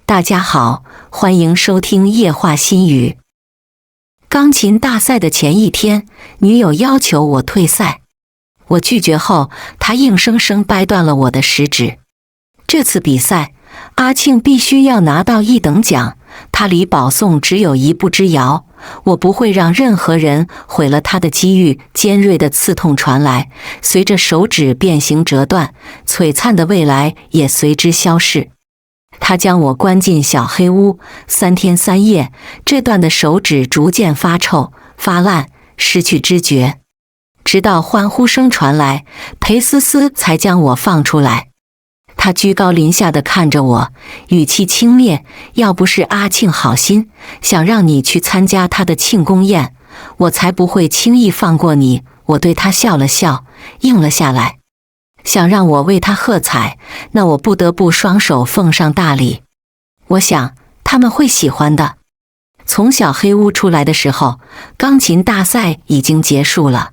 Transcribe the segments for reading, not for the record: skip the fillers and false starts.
大家好，欢迎收听夜话心语。钢琴大赛的前一天，女友要求我退赛，我拒绝后，她硬生生掰断了我的食指。这次比赛，阿庆必须要拿到1等奖，他离保送只有1步之遥。我不会让任何人毁了他的机遇。尖锐的刺痛传来，随着手指变形折断，璀璨的未来也随之消逝。他将我关进小黑屋，3天3夜，这段的手指逐渐发臭、发烂，失去知觉。直到欢呼声传来，裴思思才将我放出来。他居高临下地看着我，语气轻蔑，要不是阿庆好心，想让你去参加他的庆功宴，我才不会轻易放过你。我对他笑了笑，应了下来。想让我为他喝彩，那我不得不双手奉上大礼。我想他们会喜欢的。从小黑屋出来的时候，钢琴大赛已经结束了。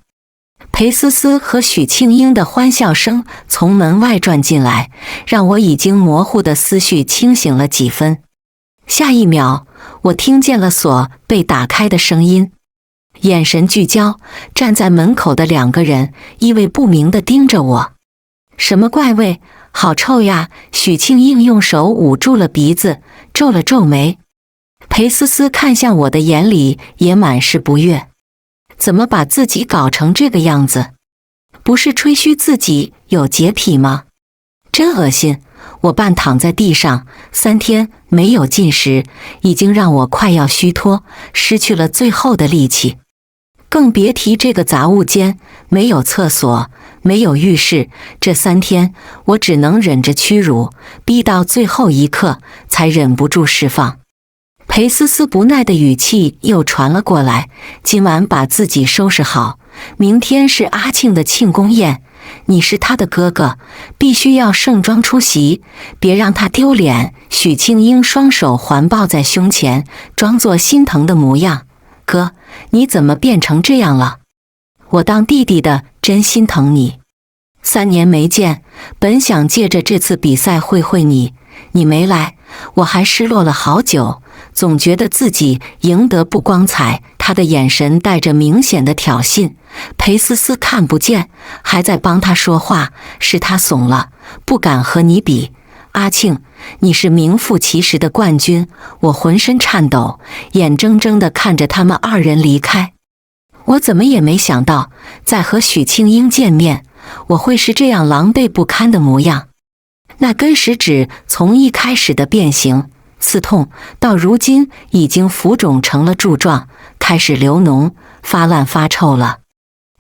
裴思思和许庆英的欢笑声从门外传进来，让我已经模糊的思绪清醒了几分。下一秒，我听见了锁被打开的声音，眼神聚焦，站在门口的2个人意味不明地盯着我。什么怪味，好臭呀！许庆英用手捂住了鼻子，皱了皱眉。裴思思看向我的眼里也满是不悦，怎么把自己搞成这个样子？不是吹嘘自己有洁癖吗？真恶心！我半躺在地上，3天没有进食，已经让我快要虚脱，失去了最后的力气。更别提这个杂物间，没有厕所，没有浴室。这3天，我只能忍着屈辱，逼到最后一刻，才忍不住释放。裴思思不耐的语气又传了过来，今晚把自己收拾好，明天是阿庆的庆功宴，你是他的哥哥，必须要盛装出席，别让他丢脸。许庆英双手环抱在胸前，装作心疼的模样。哥，你怎么变成这样了？我当弟弟的真心疼你。3年没见，本想借着这次比赛会会你，你没来，我还失落了好久，总觉得自己赢得不光彩。他的眼神带着明显的挑衅，裴思思看不见，还在帮他说话，是他怂了，不敢和你比。阿庆，你是名副其实的冠军。我浑身颤抖，眼睁睁地看着他们2人离开。我怎么也没想到，在和许庆英见面，我会是这样狼狈不堪的模样。那根食指从一开始的变形、刺痛，到如今已经浮肿成了柱状，开始流脓、发烂发臭了。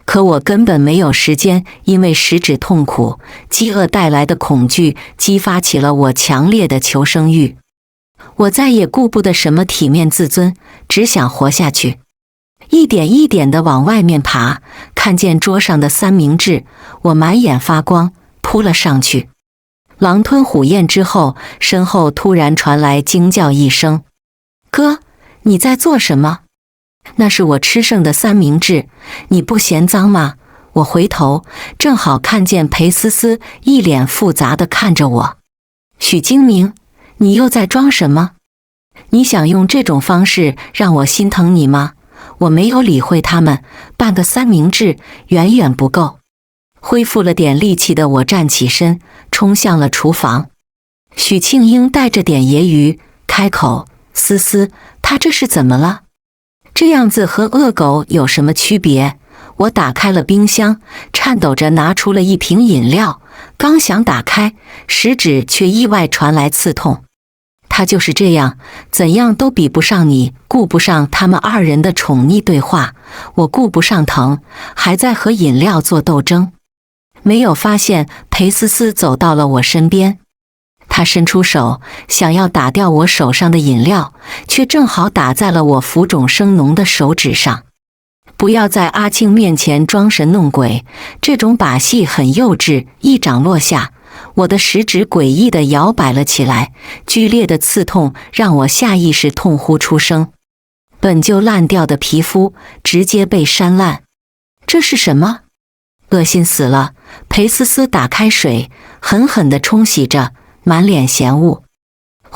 可我根本没有时间，因为食指痛苦、饥饿带来的恐惧激发起了我强烈的求生欲。我再也顾不得什么体面自尊，只想活下去。一点一点地往外面爬，看见桌上的3明治，我满眼发光，扑了上去。狼吞虎咽之后，身后突然传来惊叫一声：“哥，你在做什么？”那是我吃剩的3明治，你不嫌脏吗？我回头，正好看见裴思思一脸复杂地看着我。许精明，你又在装什么？你想用这种方式让我心疼你吗？我没有理会他们，半个3明治远远不够。恢复了点力气的我站起身，冲向了厨房。许庆英带着点揶揄开口：“思思，他这是怎么了？这样子和恶狗有什么区别？”我打开了冰箱，颤抖着拿出了一瓶饮料，刚想打开，食指却意外传来刺痛。他就是这样，怎样都比不上你，顾不上他们2人的宠溺对话，我顾不上疼，还在和饮料做斗争。没有发现裴思思走到了我身边，他伸出手想要打掉我手上的饮料，却正好打在了我浮肿生脓的手指上。不要在阿庆面前装神弄鬼，这种把戏很幼稚。一掌落下，我的食指诡异地摇摆了起来，剧烈的刺痛让我下意识痛呼出声。本就烂掉的皮肤直接被扇烂，这是什么？恶心死了！裴思思打开水，狠狠地冲洗着，满脸嫌恶。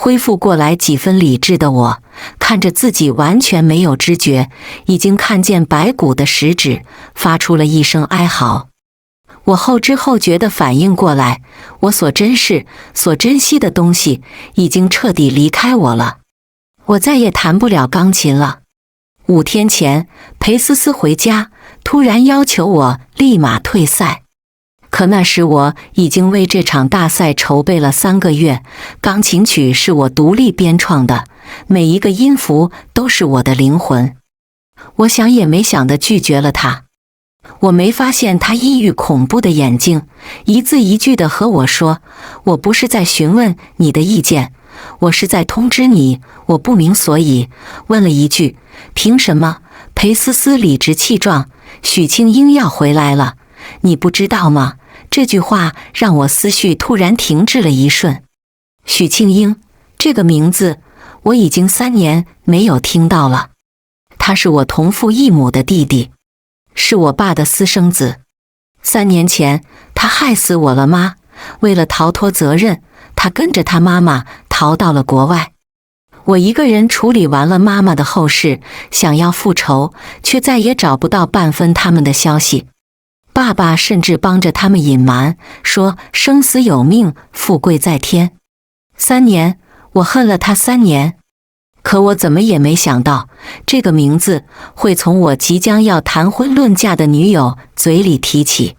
恢复过来几分理智的我，看着自己完全没有知觉，已经看见白骨的食指，发出了一声哀嚎。我后知后觉地反应过来，我所珍视、所珍惜的东西已经彻底离开我了。我再也弹不了钢琴了。5天前，裴思思回家，突然要求我立马退赛。可那时我已经为这场大赛筹备了3个月，钢琴曲是我独立编创的，每一个音符都是我的灵魂。我想也没想地拒绝了他。我没发现他阴郁恐怖的眼睛，一字一句地和我说：“我不是在询问你的意见，我是在通知你，我不明所以。”问了一句：“凭什么？”裴思思理直气壮：“许庆英要回来了，你不知道吗？”这句话让我思绪突然停滞了一瞬。许庆英这个名字，我已经3年没有听到了。他是我同父异母的弟弟，是我爸的私生子。3年前，他害死我了妈。为了逃脱责任，他跟着他妈妈逃到了国外。我一个人处理完了妈妈的后事，想要复仇，却再也找不到半分他们的消息。爸爸甚至帮着他们隐瞒，说生死有命，富贵在天。3年，我恨了他3年。可我怎么也没想到，这个名字会从我即将要谈婚论嫁的女友嘴里提起。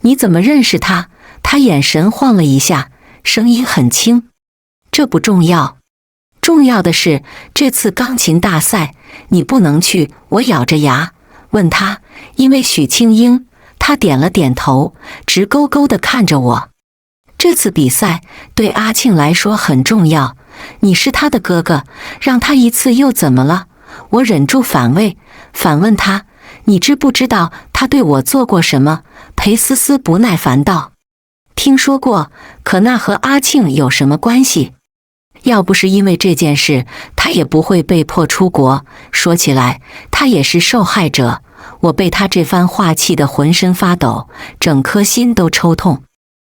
你怎么认识他？他眼神晃了一下，声音很轻。这不重要，重要的是这次钢琴大赛你不能去。我咬着牙问他，因为许庆英。他点了点头，直勾勾地看着我。这次比赛对阿庆来说很重要，你是他的哥哥，让他一次又怎么了？我忍住反问他，你知不知道他对我做过什么？裴思思不耐烦道，听说过，可那和阿庆有什么关系？要不是因为这件事，他也不会被迫出国。说起来，他也是受害者。我被他这番话气得浑身发抖，整颗心都抽痛。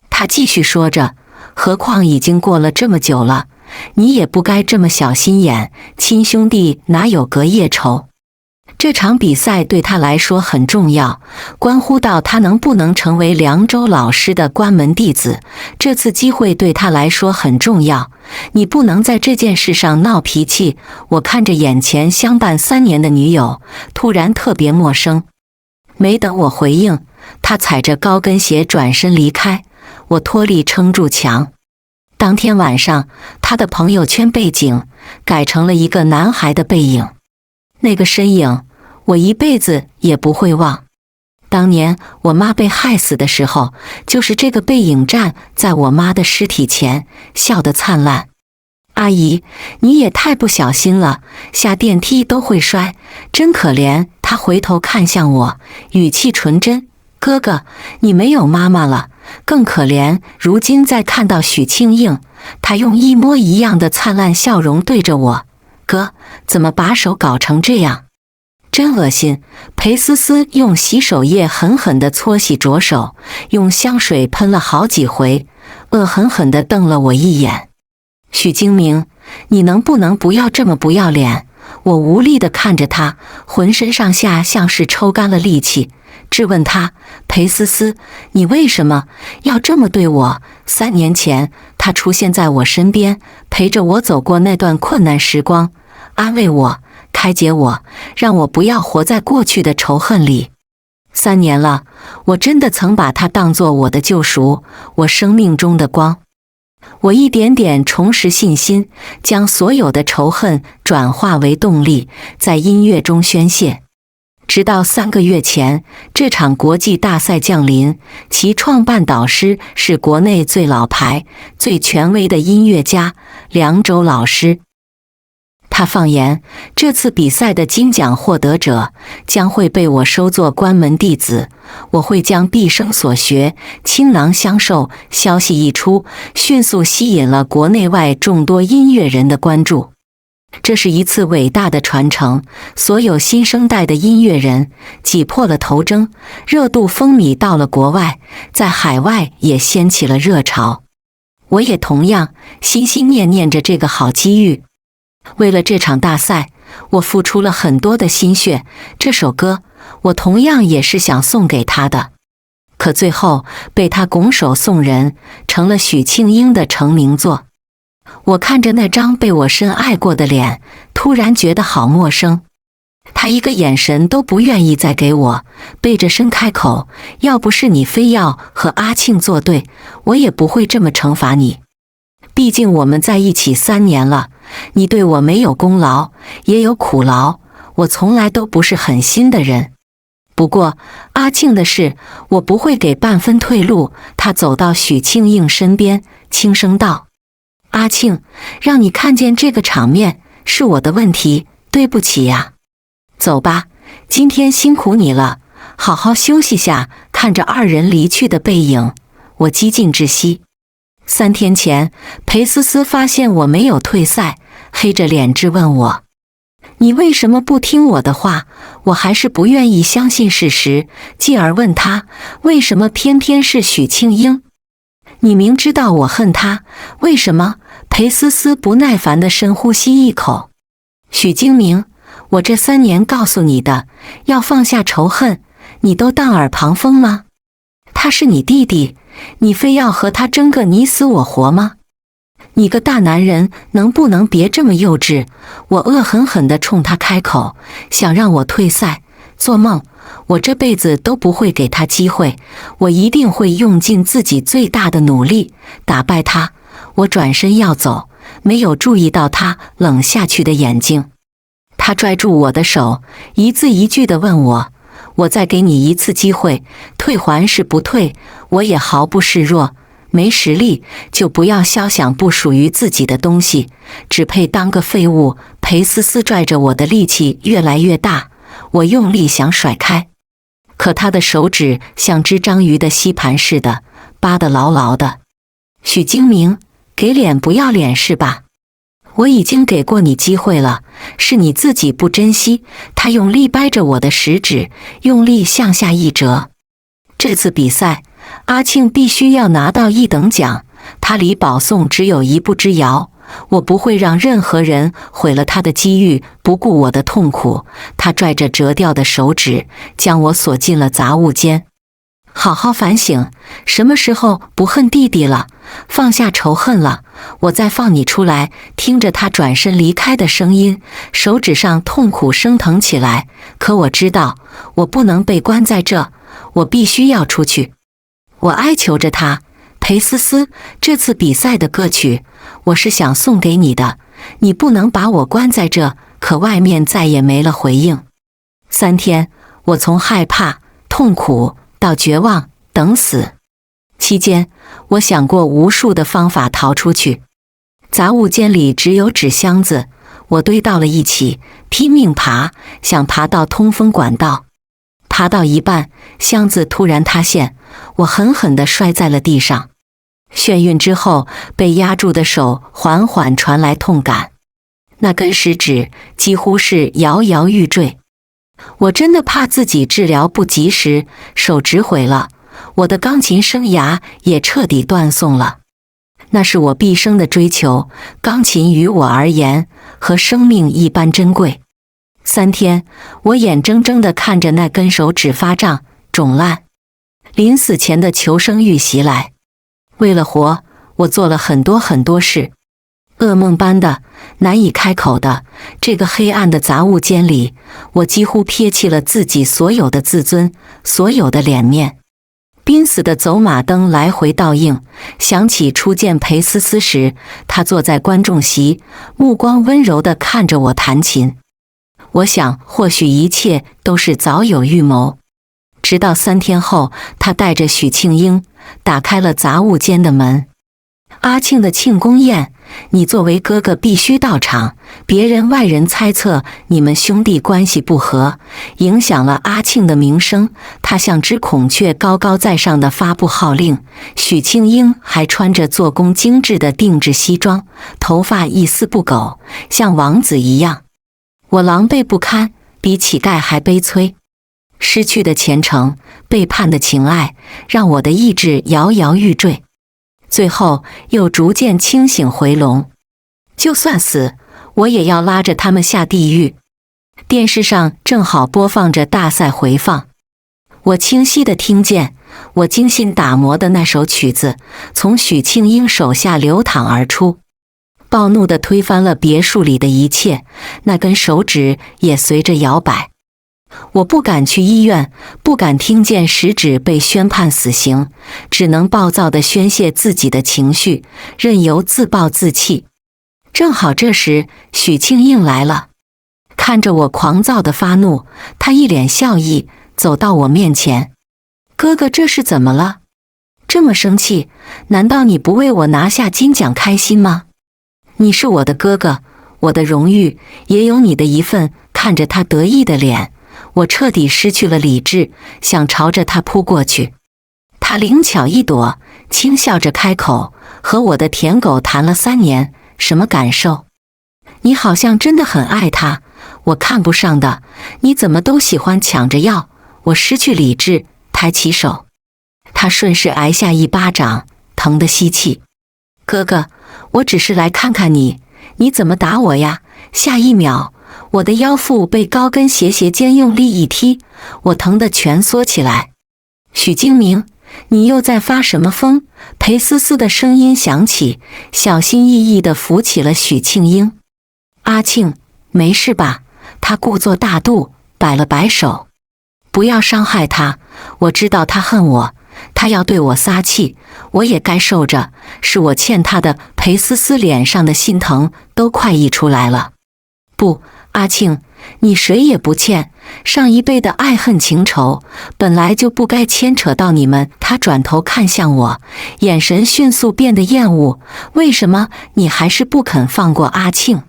他继续说着，何况已经过了这么久了，你也不该这么小心眼，亲兄弟哪有隔夜仇？这场比赛对他来说很重要，关乎到他能不能成为凉州老师的关门弟子。这次机会对他来说很重要，你不能在这件事上闹脾气。我看着眼前相伴3年的女友，突然特别陌生。没等我回应，他踩着高跟鞋转身离开，我脱力撑住墙。当天晚上，他的朋友圈背景改成了一个男孩的背影，那个身影我一辈子也不会忘。当年我妈被害死的时候，就是这个背影站在我妈的尸体前，笑得灿烂。阿姨，你也太不小心了，下电梯都会摔，真可怜。她回头看向我，语气纯真，哥哥，你没有妈妈了，更可怜。如今再看到许庆应，她用一模一样的灿烂笑容对着我，哥，怎么把手搞成这样？真恶心！裴思思用洗手液狠狠地搓洗着手，用香水喷了好几回，恶狠狠地瞪了我一眼。许精明，你能不能不要这么不要脸？我无力地看着他，浑身上下像是抽干了力气，质问他：裴思思，你为什么要这么对我？3年前，他出现在我身边，陪着我走过那段困难时光，安慰我，开解我，让我不要活在过去的仇恨里。3年了，我真的曾把他当作我的救赎，我生命中的光。我一点点重拾信心，将所有的仇恨转化为动力，在音乐中宣泄。直到3个月前，这场国际大赛降临，其创办导师是国内最老牌、最权威的音乐家梁周老师。他放言，这次比赛的金奖获得者将会被我收作关门弟子，我会将毕生所学倾囊相授。消息一出，迅速吸引了国内外众多音乐人的关注。这是一次伟大的传承，所有新生代的音乐人挤破了头争，热度风靡到了国外，在海外也掀起了热潮。我也同样心心念念着这个好机遇。为了这场大赛，我付出了很多的心血，这首歌我同样也是想送给他的，可最后被他拱手送人，成了许庆英的成名作。我看着那张被我深爱过的脸，突然觉得好陌生。他一个眼神都不愿意再给我，背着身开口：要不是你非要和阿庆作对，我也不会这么惩罚你。毕竟我们在一起3年了，你对我没有功劳，也有苦劳，我从来都不是狠心的人。不过阿庆的事，我不会给半分退路。他走到许庆英身边，轻声道：阿庆，让你看见这个场面是我的问题，对不起呀。走吧，今天辛苦你了，好好休息下。看着2人离去的背影，我几近窒息。3天前，裴思思发现我没有退赛，黑着脸质问我：你为什么不听我的话？我还是不愿意相信事实，继而问他为什么偏偏是许庆英。你明知道我恨他，为什么？裴思思不耐烦地深呼吸一口。许精明，我这3年告诉你的，要放下仇恨，你都当耳旁风吗？他是你弟弟，你非要和他争个你死我活吗？你个大男人能不能别这么幼稚？我恶狠狠地冲他开口，想让我退赛？做梦！我这辈子都不会给他机会，我一定会用尽自己最大的努力打败他。我转身要走，没有注意到他冷下去的眼睛。他拽住我的手，一字一句地问我：我再给你一次机会，退还是不退？我也毫不示弱。没实力就不要肖想不属于自己的东西，只配当个废物。裴思思拽着我的力气越来越大，我用力想甩开，可他的手指像只章鱼的吸盘似的，扒得牢牢的。许精明，给脸不要脸是吧？我已经给过你机会了，是你自己不珍惜。他用力掰着我的食指，用力向下一折。这次比赛，阿庆必须要拿到1等奖，他离保送只有1步之遥。我不会让任何人毁了他的机遇，不顾我的痛苦。他拽着折掉的手指，将我锁进了杂物间。好好反省，什么时候不恨弟弟了？放下仇恨了，我再放你出来。听着他转身离开的声音，手指上痛苦升腾起来。可我知道，我不能被关在这，我必须要出去。我哀求着他：裴思思，这次比赛的歌曲，我是想送给你的，你不能把我关在这。可外面再也没了回应。3天，我从害怕、痛苦到绝望，等死。期间，我想过无数的方法逃出去。杂物间里只有纸箱子，我堆到了一起，拼命爬，想爬到通风管道。爬到一半，箱子突然塌陷，我狠狠地摔在了地上。眩晕之后，被压住的手缓缓传来痛感，那根食指几乎是摇摇欲坠。我真的怕自己治疗不及时，手指毁了，我的钢琴生涯也彻底断送了。那是我毕生的追求，钢琴于我而言和生命一般珍贵。3天，我眼睁睁地看着那根手指发胀、肿烂。临死前的求生欲袭来，为了活，我做了很多事，噩梦般的、难以开口的。这个黑暗的杂物间里，我几乎撇弃了自己所有的自尊，所有的脸面。濒死的走马灯来回倒映，想起初见裴思思时，她坐在观众席，目光温柔地看着我弹琴。我想，或许一切都是早有预谋。直到3天后，他带着许庆英打开了杂物间的门。阿庆的庆功宴，你作为哥哥必须到场。别人外人猜测你们兄弟关系不和，影响了阿庆的名声。他像只孔雀高高在上的发布号令。许庆英还穿着做工精致的定制西装，头发一丝不苟，像王子一样。我狼狈不堪，比乞丐还悲催。失去的前程，背叛的情爱，让我的意志摇摇欲坠。最后又逐渐清醒回笼。就算死，我也要拉着他们下地狱。电视上正好播放着大赛回放，我清晰地听见我精心打磨的那首曲子从许庆英手下流淌而出，暴怒地推翻了别墅里的一切，那根手指也随着摇摆。我不敢去医院，不敢听见食指被宣判死刑，只能暴躁地宣泄自己的情绪，任由自暴自弃。正好这时，许庆英来了，看着我狂躁地发怒，他一脸笑意，走到我面前：“哥哥，这是怎么了？这么生气？难道你不为我拿下金奖开心吗？你是我的哥哥，我的荣誉也有你的一份。”看着他得意的脸，我彻底失去了理智，想朝着他扑过去。他灵巧一躲，轻笑着开口：“和我的舔狗谈了3年，什么感受？你好像真的很爱他，我看不上的，你怎么都喜欢抢着要？”我失去理智，抬起手，他顺势挨下一巴掌，疼得吸气。“哥哥，我只是来看看你，你怎么打我呀？”下一秒，我的腰腹被高跟鞋斜肩用力一踢，我疼得蜷缩起来。“许精明，你又在发什么疯？”裴思思的声音响起，小心翼翼地扶起了许庆英。“阿庆，没事吧？”他故作大度，摆了摆手：“不要伤害他，我知道他恨我，他要对我撒气，我也该受着，是我欠他的。”裴思思脸上的心疼都快溢出来了。“不，阿庆，你谁也不欠，上一辈的爱恨情仇本来就不该牵扯到你们。”他转头看向我，眼神迅速变得厌恶：“为什么你还是不肯放过阿庆？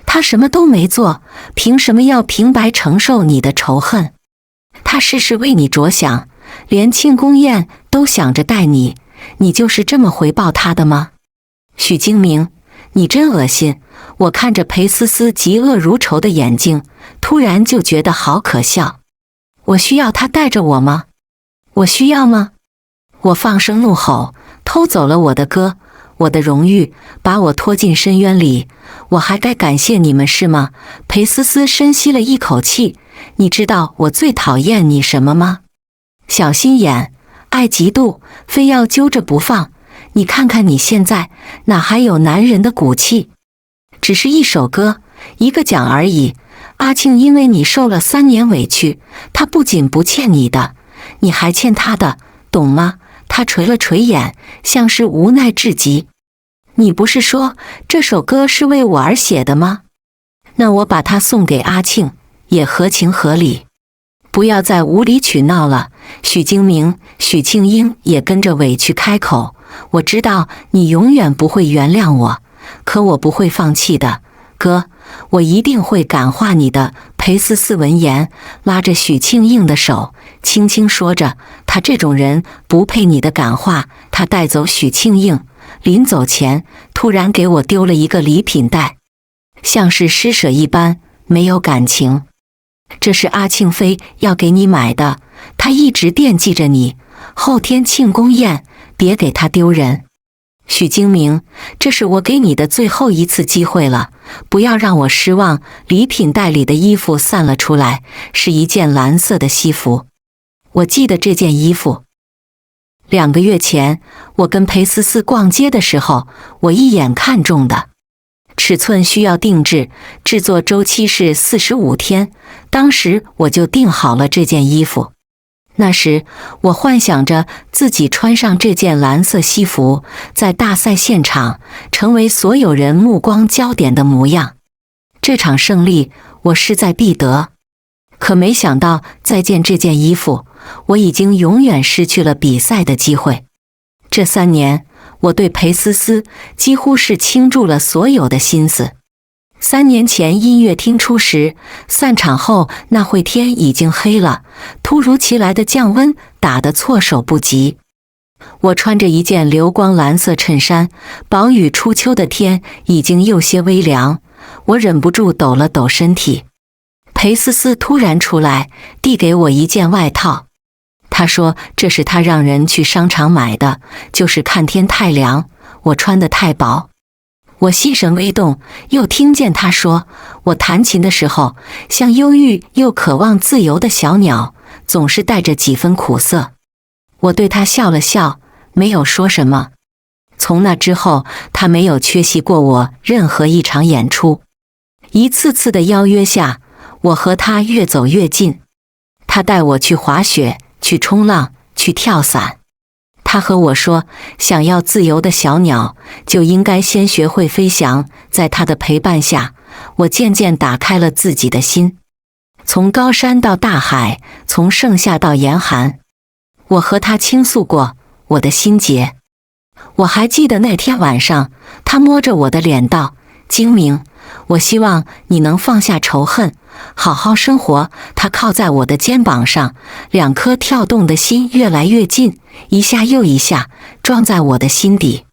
他什么都没做，凭什么要平白承受你的仇恨？他事事为你着想，连庆功宴都想着带你，你就是这么回报他的吗？”“许精明，你真恶心！”我看着裴思思嫉恶如仇的眼睛，突然就觉得好可笑。我需要他带着我吗？我需要吗？我放声怒吼：“偷走了我的歌，我的荣誉，把我拖进深渊里，我还该感谢你们是吗？”裴思思深吸了一口气：“你知道我最讨厌你什么吗？小心眼，爱嫉妒，非要揪着不放。你看看你现在，哪还有男人的骨气？只是一首歌，一个奖而已。阿庆因为你受了3年委屈，他不仅不欠你的，你还欠他的，懂吗？”他垂了垂眼，像是无奈至极。“你不是说这首歌是为我而写的吗？那我把它送给阿庆，也合情合理。不要再无理取闹了。”许精明、许庆英也跟着委屈开口：“我知道你永远不会原谅我，可我不会放弃的，哥，我一定会感化你的。”裴思思闻言，拉着许庆英的手，轻轻说着：“他这种人不配你的感化。”他带走许庆英，临走前突然给我丢了一个礼品袋，像是施舍一般，没有感情。“这是阿庆飞要给你买的，他一直惦记着你，后天庆功宴，别给他丢人。”“许精明，这是我给你的最后一次机会了，不要让我失望。”礼品袋里的衣服散了出来，是一件蓝色的西服。我记得这件衣服，2个月前我跟裴思思逛街的时候，我一眼看中的。尺寸需要定制，制作周期是45天，当时我就订好了这件衣服。那时我幻想着自己穿上这件蓝色西服，在大赛现场成为所有人目光焦点的模样。这场胜利我势在必得。可没想到再见这件衣服，我已经永远失去了比赛的机会。这3年，我对裴思思几乎是倾注了所有的心思。3年前音乐厅出时，散场后那会天已经黑了，突如其来的降温打得措手不及。我穿着一件流光蓝色衬衫，薄雨初秋的天已经有些微凉，我忍不住抖了抖身体。裴思思突然出来，递给我一件外套。他说这是他让人去商场买的，就是看天太凉，我穿得太薄。我心神微动，又听见他说，我弹琴的时候，像忧郁又渴望自由的小鸟，总是带着几分苦涩。我对他笑了笑，没有说什么。从那之后，他没有缺席过我任何一场演出。一次次的邀约下，我和他越走越近。他带我去滑雪，去冲浪，去跳伞。他和我说，想要自由的小鸟，就应该先学会飞翔。在他的陪伴下，我渐渐打开了自己的心。从高山到大海，从盛夏到严寒，我和他倾诉过我的心结。我还记得那天晚上，他摸着我的脸道：“精明，我希望你能放下仇恨，好好生活。”他靠在我的肩膀上，两颗跳动的心越来越近，一下又一下，撞在我的心底。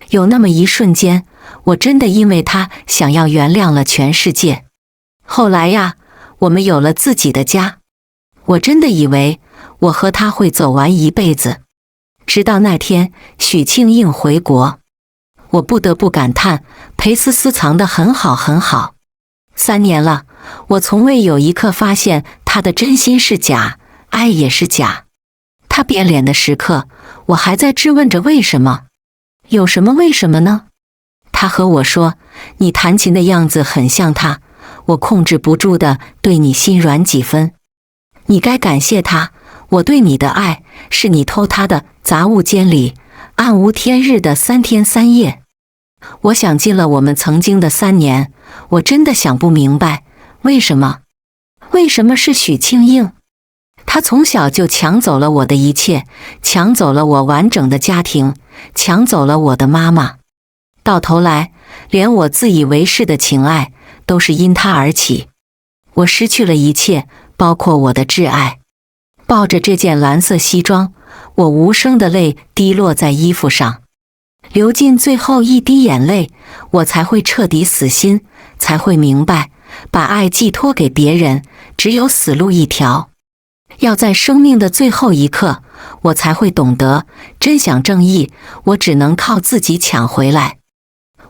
有那么一瞬间，我真的因为他想要原谅了全世界。后来呀，我们有了自己的家。我真的以为我和他会走完一辈子。直到那天许庆应回国，我不得不感叹，裴思思藏得很好很好。3年了，我从未有一刻发现他的真心是假，爱也是假。他变脸的时刻，我还在质问着为什么？有什么为什么呢？他和我说，你弹琴的样子很像他，我控制不住的对你心软几分。你该感谢他，我对你的爱是你偷他的杂物间里暗无天日的3天3夜。我想尽了我们曾经的3年，我真的想不明白，为什么？为什么是许庆应？他从小就抢走了我的一切，抢走了我完整的家庭，抢走了我的妈妈。到头来，连我自以为是的情爱都是因他而起。我失去了一切，包括我的挚爱。抱着这件蓝色西装，我无声的泪滴落在衣服上，流尽最后一滴眼泪，我才会彻底死心，才会明白，把爱寄托给别人，只有死路一条。要在生命的最后一刻，我才会懂得，真想正义，我只能靠自己抢回来。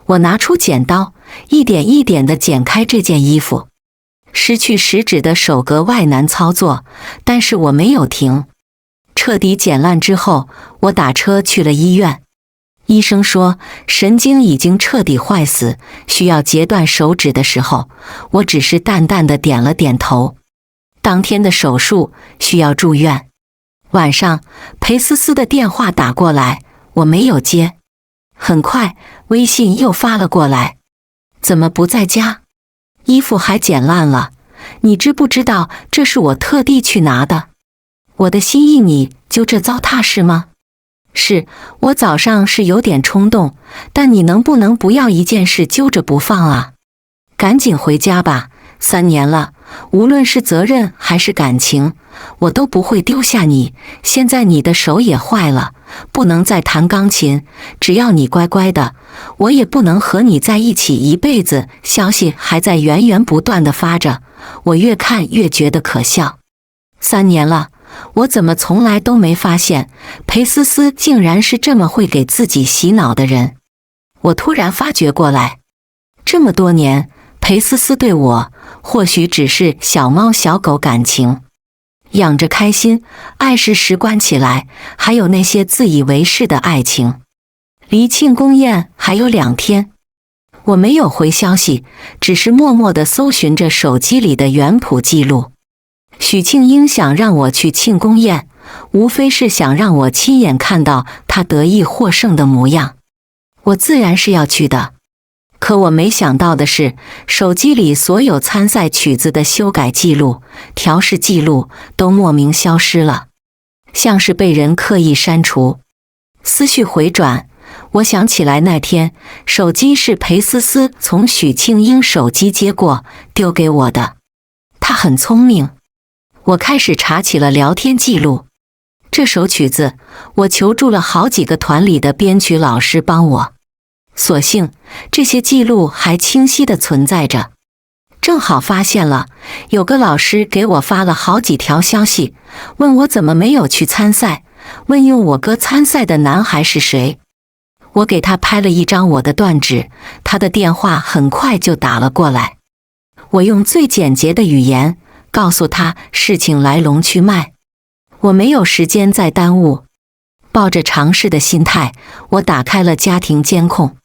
我拿出剪刀，一点一点地剪开这件衣服。失去食指的手格外难操作，但是我没有停。彻底剪烂之后，我打车去了医院。医生说神经已经彻底坏死，需要截断手指的时候，我只是淡淡的点了点头。当天的手术需要住院。晚上，裴思思的电话打过来，我没有接。很快，微信又发了过来：怎么不在家？衣服还剪烂了，你知不知道这是我特地去拿的？我的心意你就这糟蹋是吗？是，我早上是有点冲动，但你能不能不要一件事揪着不放啊？赶紧回家吧，3年了，无论是责任还是感情，我都不会丢下你。现在你的手也坏了，不能再弹钢琴，只要你乖乖的，我也不能和你在一起一辈子。消息还在源源不断地发着，我越看越觉得可笑。3年了，我怎么从来都没发现，裴思思竟然是这么会给自己洗脑的人。我突然发觉过来，这么多年，裴思思对我或许只是小猫小狗感情，养着开心，爱是时关起来，还有那些自以为是的爱情。离庆功宴还有2天，我没有回消息，只是默默地搜寻着手机里的原谱记录。许庆应想让我去庆功宴，无非是想让我亲眼看到他得意获胜的模样。我自然是要去的。可我没想到的是，手机里所有参赛曲子的修改记录、调试记录都莫名消失了，像是被人刻意删除。思绪回转，我想起来那天手机是裴思思从许庆应手机接过丢给我的。他很聪明。我开始查起了聊天记录。这首曲子我求助了好几个团里的编曲老师帮我，所幸这些记录还清晰地存在着。正好发现了，有个老师给我发了好几条消息，问我怎么没有去参赛，问用我哥参赛的男孩是谁。我给他拍了一张我的断指，他的电话很快就打了过来。我用最简洁的语言告诉他事情来龙去脉，我没有时间再耽误。抱着尝试的心态，我打开了家庭监控。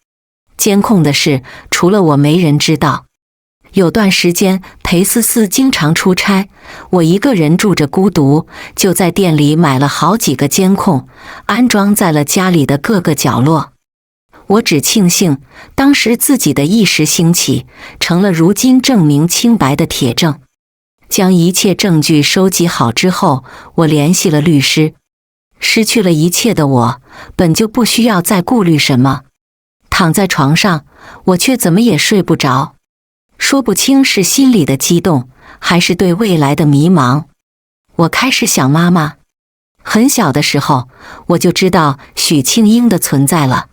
监控的事除了我没人知道。有段时间裴思思经常出差，我一个人住着孤独，就在店里买了好几个监控，安装在了家里的各个角落。我只庆幸当时自己的一时兴起，成了如今证明清白的铁证。将一切证据收集好之后，我联系了律师。失去了一切的我，本就不需要再顾虑什么。躺在床上，我却怎么也睡不着。说不清是心里的激动，还是对未来的迷茫。我开始想妈妈。很小的时候，我就知道许庆英的存在了。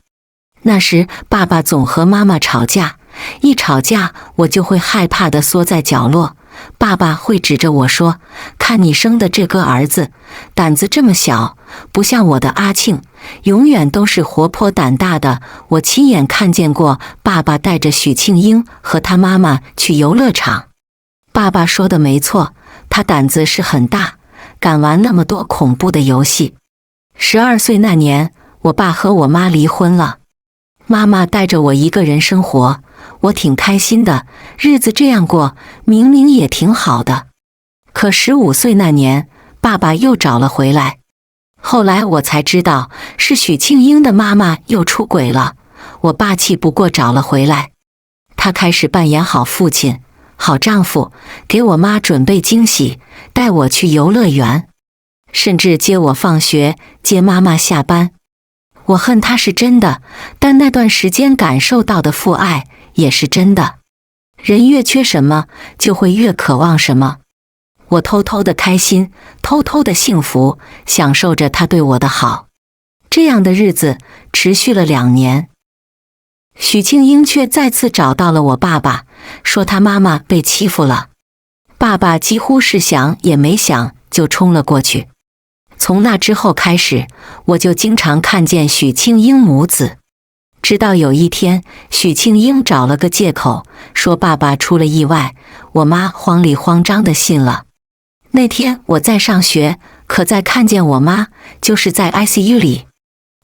那时爸爸总和妈妈吵架，一吵架我就会害怕地缩在角落。爸爸会指着我说：“看你生的这个儿子，胆子这么小，不像我的阿庆，永远都是活泼胆大的。”我亲眼看见过爸爸带着许庆英和他妈妈去游乐场。爸爸说的没错，他胆子是很大，敢玩那么多恐怖的游戏。12岁那年，我爸和我妈离婚了，妈妈带着我一个人生活。我挺开心的，日子这样过，明明也挺好的。可15岁那年，爸爸又找了回来。后来我才知道，是许庆英的妈妈又出轨了。我爸气不过找了回来，他开始扮演好父亲、好丈夫，给我妈准备惊喜，带我去游乐园，甚至接我放学，接妈妈下班。我恨他是真的，但那段时间感受到的父爱也是真的。人越缺什么，就会越渴望什么。我偷偷的开心，偷偷的幸福，享受着他对我的好。这样的日子持续了2年。许庆英却再次找到了我爸爸，说他妈妈被欺负了。爸爸几乎是想也没想就冲了过去。从那之后开始，我就经常看见许庆英母子。直到有一天，许庆英找了个借口，说爸爸出了意外，我妈慌里慌张地信了。那天我在上学，可在看见我妈，就是在 ICU 里。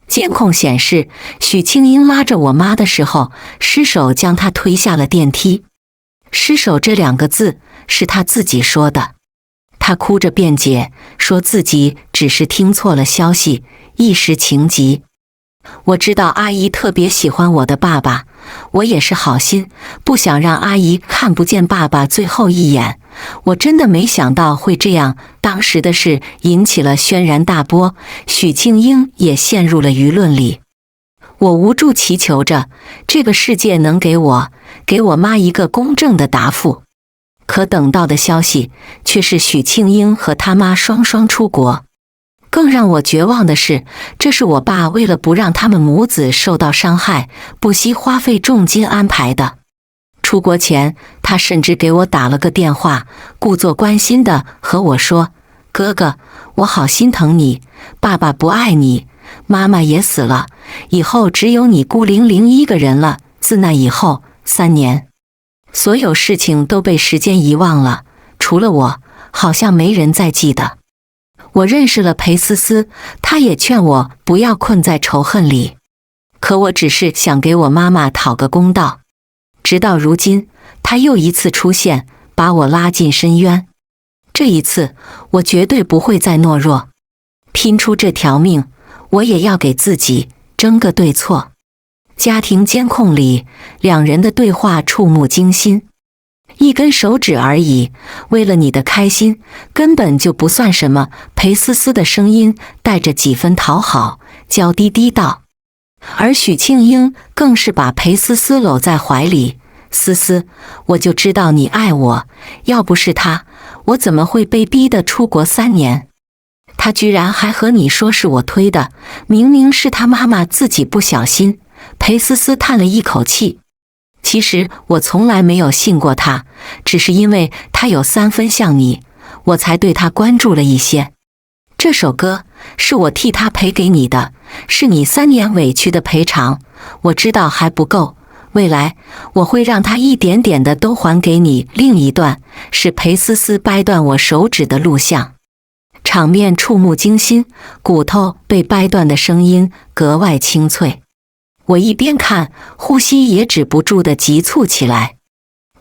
监控显示，许庆英拉着我妈的时候，失手将她推下了电梯。失手这2个字是她自己说的。她哭着辩解，说自己只是听错了消息，一时情急。我知道阿姨特别喜欢我的爸爸，我也是好心，不想让阿姨看不见爸爸最后一眼。我真的没想到会这样，当时的事引起了轩然大波，许庆英也陷入了舆论里。我无助祈求着这个世界能给我妈一个公正的答复。可等到的消息却是许庆英和他妈双双出国。更让我绝望的是，这是我爸为了不让他们母子受到伤害，不惜花费重金安排的。出国前，他甚至给我打了个电话，故作关心的和我说：“哥哥，我好心疼你，爸爸不爱你，妈妈也死了，以后只有你孤零零一个人了。”自那以后3年，所有事情都被时间遗忘了，除了我，好像没人再记得。我认识了裴思思，她也劝我不要困在仇恨里，可我只是想给我妈妈讨个公道。直到如今，她又一次出现，把我拉进深渊。这一次，我绝对不会再懦弱，拼出这条命，我也要给自己争个对错。家庭监控里，2人的对话触目惊心。1根手指而已，为了你的开心，根本就不算什么。裴思思的声音带着几分讨好，娇滴滴道。而许庆英更是把裴思思搂在怀里。思思，我就知道你爱我，要不是他，我怎么会被逼得出国3年？他居然还和你说是我推的，明明是他妈妈自己不小心。裴思思叹了一口气。其实我从来没有信过他，只是因为他有3分像你，我才对他关注了一些。这首歌是我替他赔给你的，是你3年委屈的赔偿。我知道还不够，未来我会让他一点点的都还给你。另一段是裴思思掰断我手指的录像，场面触目惊心，骨头被掰断的声音格外清脆。我一边看，呼吸也止不住的急促起来。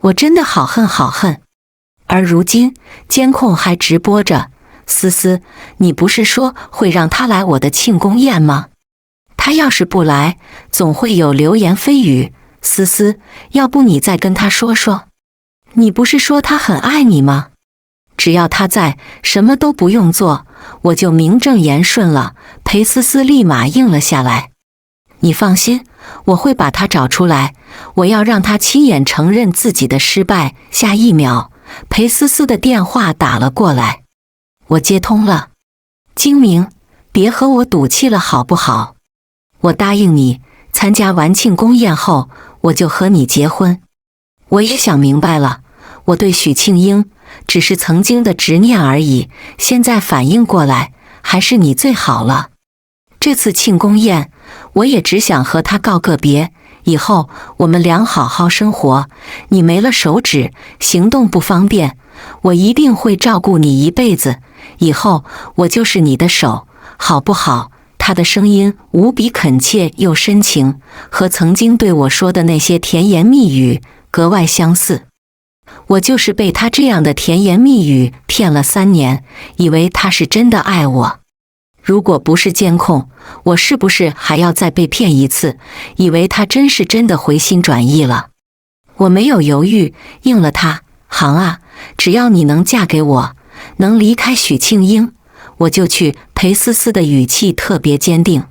我真的好恨好恨。而如今监控还直播着，思思，你不是说会让他来我的庆功宴吗？他要是不来，总会有流言蜚语。思思，要不你再跟他说说？你不是说他很爱你吗？只要他在，什么都不用做，我就名正言顺了。裴思思立马应了下来。你放心，我会把他找出来，我要让他亲眼承认自己的失败。下一秒，裴思思的电话打了过来，我接通了。精明，别和我赌气了好不好？我答应你，参加完庆功宴后，我就和你结婚。我也想明白了，我对许庆英只是曾经的执念而已，现在反应过来，还是你最好了。这次庆功宴，我也只想和他告个别，以后我们俩好好生活。你没了手指，行动不方便，我一定会照顾你一辈子，以后我就是你的手，好不好？他的声音无比恳切又深情，和曾经对我说的那些甜言蜜语格外相似。我就是被他这样的甜言蜜语骗了3年，以为他是真的爱我。如果不是监控，我是不是还要再被骗一次？以为他真是真的回心转意了。我没有犹豫，应了他。行啊，只要你能嫁给我，能离开许庆英，我就去。裴思思的语气特别坚定。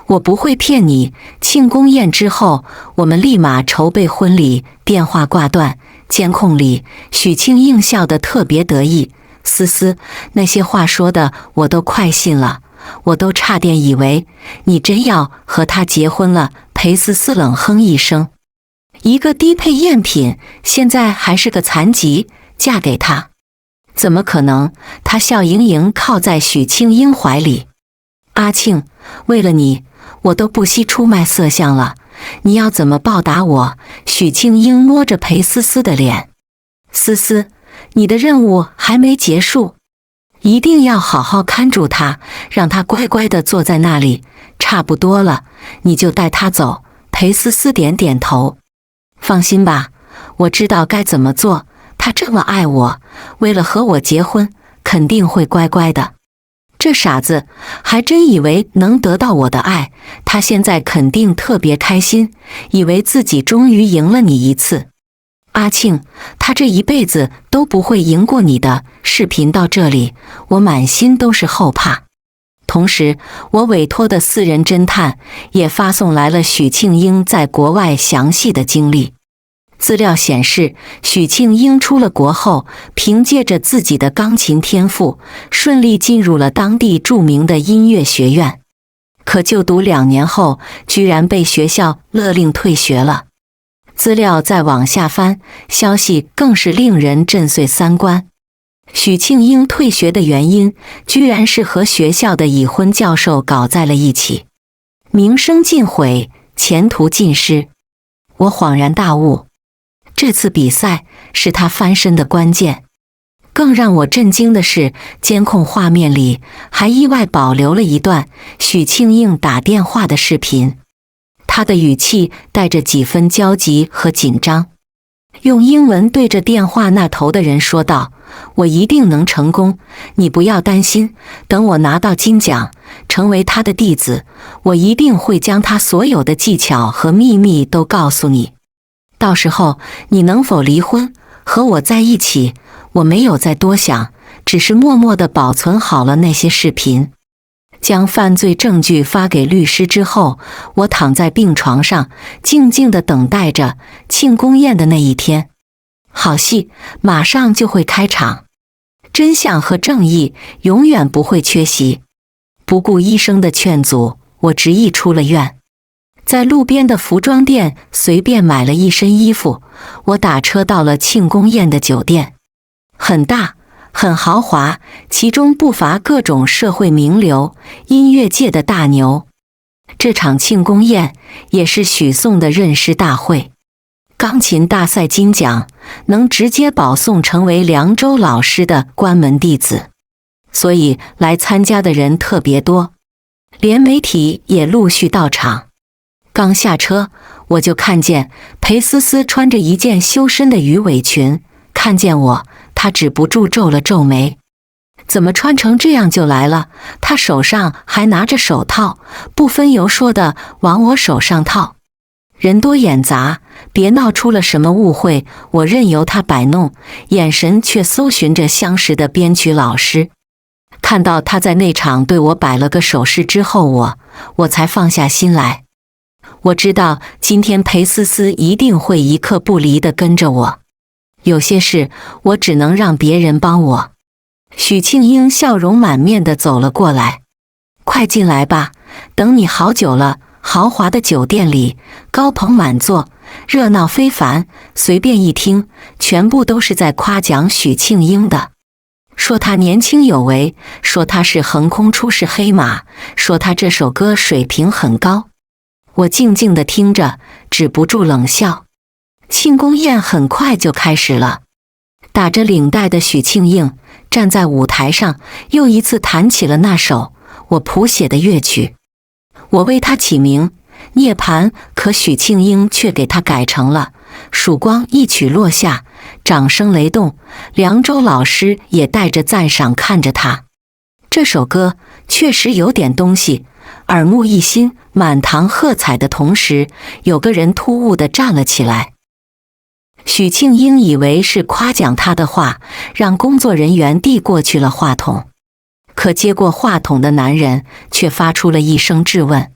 我不会骗你。庆功宴之后，我们立马筹备婚礼。电话挂断，监控里许庆英笑得特别得意。思思，那些话说的我都快信了，我都差点以为你真要和他结婚了。裴思思冷哼一声，一个低配赝品，现在还是个残疾，嫁给他？怎么可能？他笑盈盈靠在许庆英怀里。阿庆，为了你，我都不惜出卖色相了，你要怎么报答我？许庆英摸着裴思思的脸。思思，你的任务还没结束，一定要好好看住他，让他乖乖地坐在那里。差不多了，你就带他走。裴思思点点头。放心吧，我知道该怎么做。他这么爱我，为了和我结婚，肯定会乖乖的。这傻子还真以为能得到我的爱，他现在肯定特别开心，以为自己终于赢了你一次。阿庆，他这一辈子都不会赢过你的。视频到这里，我满心都是后怕。同时，我委托的私人侦探也发送来了许庆英在国外详细的经历。资料显示，许庆英出了国后，凭借着自己的钢琴天赋，顺利进入了当地著名的音乐学院。可就读2年后，居然被学校勒令退学了。资料再往下翻，消息更是令人震碎3观。许庆英退学的原因，居然是和学校的已婚教授搞在了一起，名声尽毁，前途尽失。我恍然大悟。这次比赛是他翻身的关键。更让我震惊的是，监控画面里还意外保留了一段许庆英打电话的视频，他的语气带着几分焦急和紧张，用英文对着电话那头的人说道：我一定能成功，你不要担心，等我拿到金奖，成为他的弟子，我一定会将他所有的技巧和秘密都告诉你。到时候你能否离婚，和我在一起？我没有再多想，只是默默地保存好了那些视频。将犯罪证据发给律师之后，我躺在病床上，静静地等待着庆功宴的那一天。好戏马上就会开场，真相和正义永远不会缺席。不顾医生的劝阻，我执意出了院。在路边的服装店随便买了一身衣服，我打车到了庆功宴的酒店。很大，很豪华，其中不乏各种社会名流、音乐界的大牛。这场庆功宴也是许颂的认诗大会。钢琴大赛金奖能直接保送成为凉州老师的关门弟子，所以来参加的人特别多，连媒体也陆续到场。刚下车，我就看见裴思思穿着一件修身的鱼尾裙，看见我，她止不住皱了皱眉。怎么穿成这样就来了？她手上还拿着手套，不分由说的往我手上套。人多眼杂，别闹出了什么误会，我任由他摆弄，眼神却搜寻着相识的编曲老师。看到他在那场对我摆了个手势之后，我才放下心来。我知道今天裴思思一定会一刻不离地跟着我，有些事我只能让别人帮我。许庆英笑容满面地走了过来，快进来吧，等你好久了。豪华的酒店里，高朋满座，热闹非凡，随便一听，全部都是在夸奖许庆英的。说他年轻有为，说他是横空出世黑马，说他这首歌水平很高。我静静地听着，止不住冷笑。庆功宴很快就开始了，打着领带的许庆英站在舞台上，又一次弹起了那首我谱写的乐曲。我为他起名涅槃，可许庆英却给他改成了曙光。一曲落下，掌声雷动，凉州老师也带着赞赏看着他。这首歌确实有点东西，耳目一新。满堂喝彩的同时，有个人突兀地站了起来。许庆英以为是夸奖他的话，让工作人员递过去了话筒。可接过话筒的男人却发出了一声质问：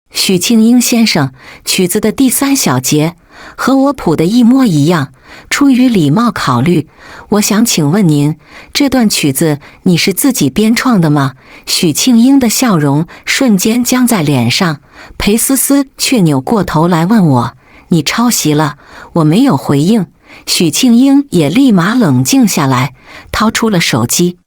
许庆英先生，曲子的第3小节和我谱的一模一样，出于礼貌考虑，我想请问您，这段曲子你是自己编创的吗？许庆英的笑容瞬间僵在脸上，裴思思却扭过头来问我：你抄袭了？我没有回应，许庆英也立马冷静下来，掏出了手机。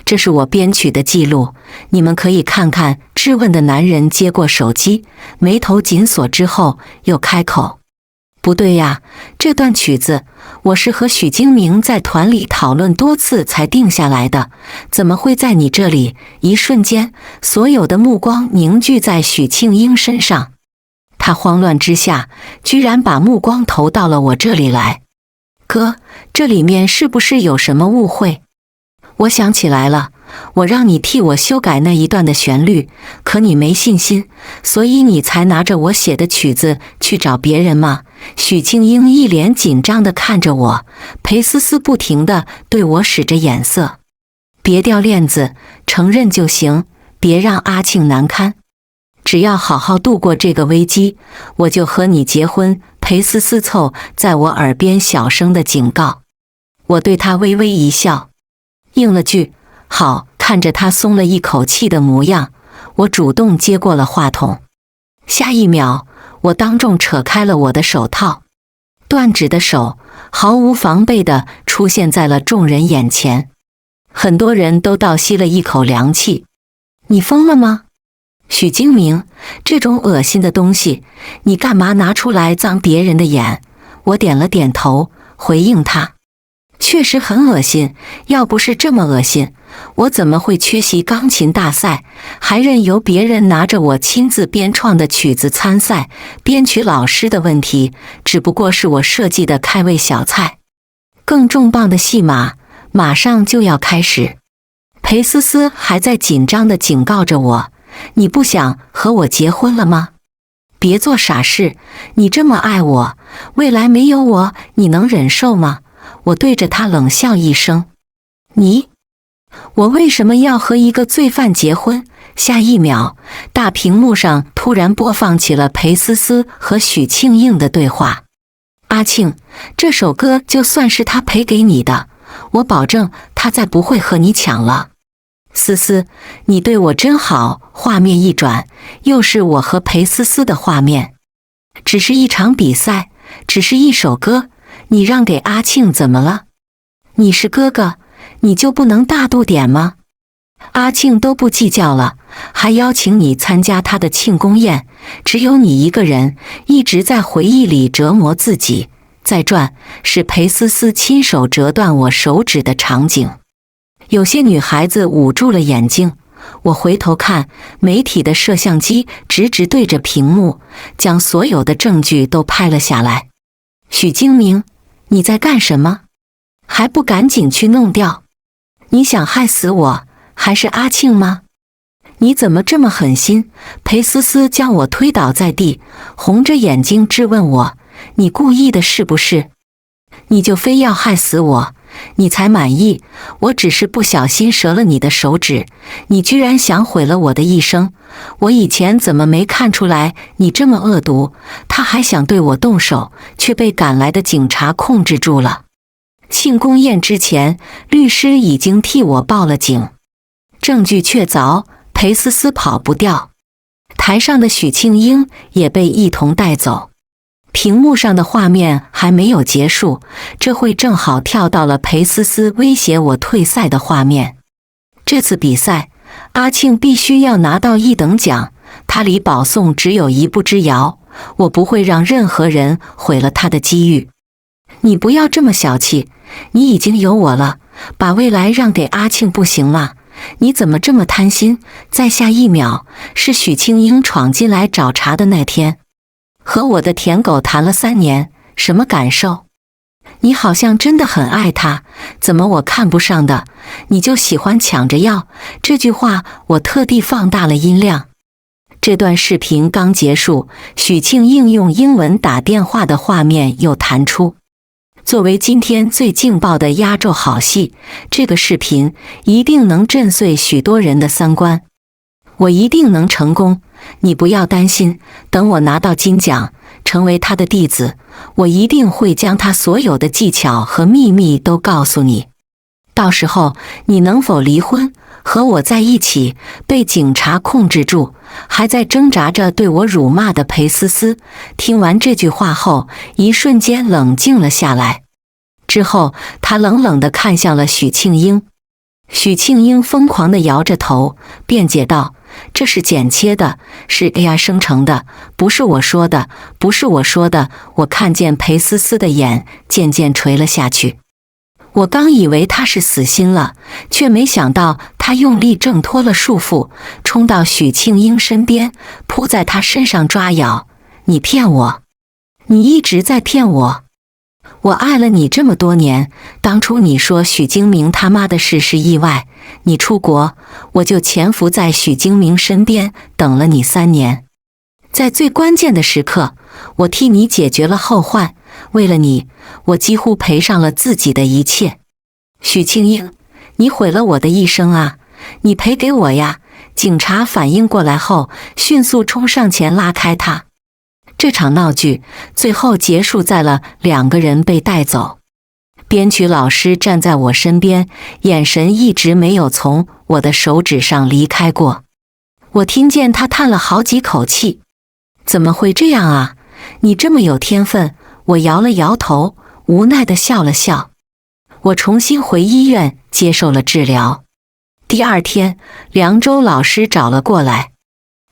这是我编曲的记录，你们可以看看。质问的男人接过手机，眉头紧锁之后又开口：不对呀，这段曲子我是和许金明在团里讨论多次才定下来的，怎么会在你这里？一瞬间，所有的目光凝聚在许庆英身上，他慌乱之下居然把目光投到了我这里来。哥，这里面是不是有什么误会？我想起来了，我让你替我修改那一段的旋律，可你没信心，所以你才拿着我写的曲子去找别人吗？许庆英一脸紧张地看着我，裴思思不停地对我使着眼色。别掉链子，承认就行，别让阿庆难堪。只要好好度过这个危机，我就和你结婚。裴思思凑在我耳边小声地警告。我对他微微一笑，应了句好。看着他松了一口气的模样，我主动接过了话筒。下一秒，我当众扯开了我的手套，断指的手毫无防备地出现在了众人眼前。很多人都倒吸了一口凉气。你疯了吗？许金明，这种恶心的东西，你干嘛拿出来脏别人的眼？我点了点头，回应他。确实很恶心，要不是这么恶心，我怎么会缺席钢琴大赛，还任由别人拿着我亲自编创的曲子参赛？编曲老师的问题只不过是我设计的开胃小菜，更重磅的戏码马上就要开始。裴思思还在紧张地警告着我：你不想和我结婚了吗？别做傻事，你这么爱我，未来没有我你能忍受吗？我对着他冷笑一声：你？我为什么要和一个罪犯结婚？下一秒，大屏幕上突然播放起了裴思思和许庆英的对话。阿庆，这首歌就算是他赔给你的，我保证他再不会和你抢了。思思，你对我真好。画面一转，又是我和裴思思的画面。只是一场比赛，只是一首歌，你让给阿庆怎么了？你是哥哥，你就不能大度点吗？阿庆都不计较了，还邀请你参加他的庆功宴，只有你一个人一直在回忆里折磨自己。再转，是裴思思亲手折断我手指的场景。有些女孩子捂住了眼睛，我回头看，媒体的摄像机直直对着屏幕，将所有的证据都拍了下来。许精明，你在干什么？还不赶紧去弄掉！你想害死我，还是阿庆吗？你怎么这么狠心？裴思思将我推倒在地，红着眼睛质问我，你故意的是不是？你就非要害死我，你才满意。我只是不小心折了你的手指，你居然想毁了我的一生。我以前怎么没看出来你这么恶毒？他还想对我动手，却被赶来的警察控制住了。庆功宴之前，律师已经替我报了警，证据确凿，裴思思跑不掉。台上的许庆英也被一同带走。屏幕上的画面还没有结束，这会正好跳到了裴思思威胁我退赛的画面。这次比赛，阿庆必须要拿到1等奖，他离保送只有1步之遥，我不会让任何人毁了他的机遇。你不要这么小气，你已经有我了，把未来让给阿庆不行吗？你怎么这么贪心？在下一秒，是许庆英闯进来找茬的那天。和我的舔狗谈了3年，什么感受？你好像真的很爱他，怎么我看不上的，你就喜欢抢着要？这句话我特地放大了音量。这段视频刚结束，许庆英用英文打电话的画面又弹出。作为今天最劲爆的压轴好戏，这个视频一定能震碎许多人的三观。我一定能成功，你不要担心，等我拿到金奖，成为他的弟子，我一定会将他所有的技巧和秘密都告诉你。到时候你能否离婚，和我在一起？被警察控制住，还在挣扎着对我辱骂的裴思思，听完这句话后，一瞬间冷静了下来。之后，他冷冷地看向了许庆英。许庆英疯狂地摇着头，辩解道：“这是剪切的，是 AI 生成的，不是我说的，不是我说的。”我看见裴思思的眼渐渐垂了下去。我刚以为他是死心了，却没想到他用力挣脱了束缚，冲到许庆英身边，扑在他身上抓咬。你骗我，你一直在骗我。我爱了你这么多年，当初你说许精明他妈的事是意外，你出国，我就潜伏在许精明身边，等了你3年。在最关键的时刻，我替你解决了后患，为了你，我几乎赔上了自己的一切。许庆英，你毁了我的一生啊！你赔给我呀！警察反应过来后，迅速冲上前拉开他。这场闹剧最后结束在了2个人被带走。编曲老师站在我身边，眼神一直没有从我的手指上离开过。我听见他叹了好几口气。怎么会这样啊？你这么有天分。我摇了摇头，无奈地笑了笑。我重新回医院接受了治疗。第2天，梁周老师找了过来，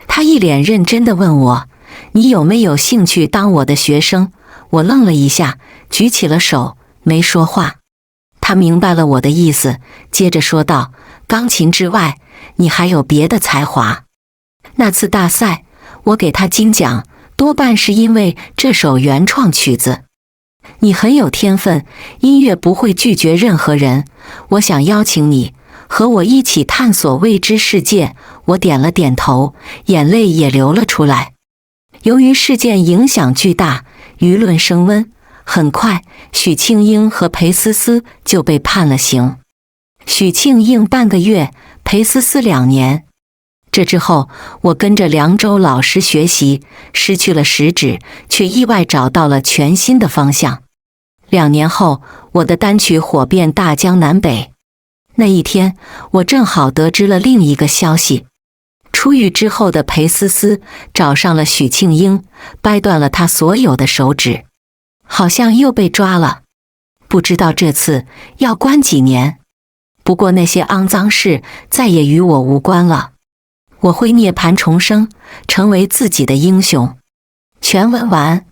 他一脸认真地问我：“你有没有兴趣当我的学生？”我愣了一下，举起了手，没说话。他明白了我的意思，接着说道：“钢琴之外，你还有别的才华。那次大赛，我给他金奖，多半是因为这首原创曲子。你很有天分，音乐不会拒绝任何人。我想邀请你，和我一起探索未知世界。”我点了点头，眼泪也流了出来。由于事件影响巨大，舆论升温，很快许庆英和裴思思就被判了刑。许庆英半个月，裴思思2年。这之后，我跟着梁周老师学习，失去了食指，却意外找到了全新的方向。2年后，我的单曲火遍大江南北。那一天，我正好得知了另一个消息：出狱之后的裴思思找上了许庆英，掰断了他所有的手指，好像又被抓了。不知道这次要关几年。不过那些肮脏事再也与我无关了。我会涅槃重生，成为自己的英雄。全文完。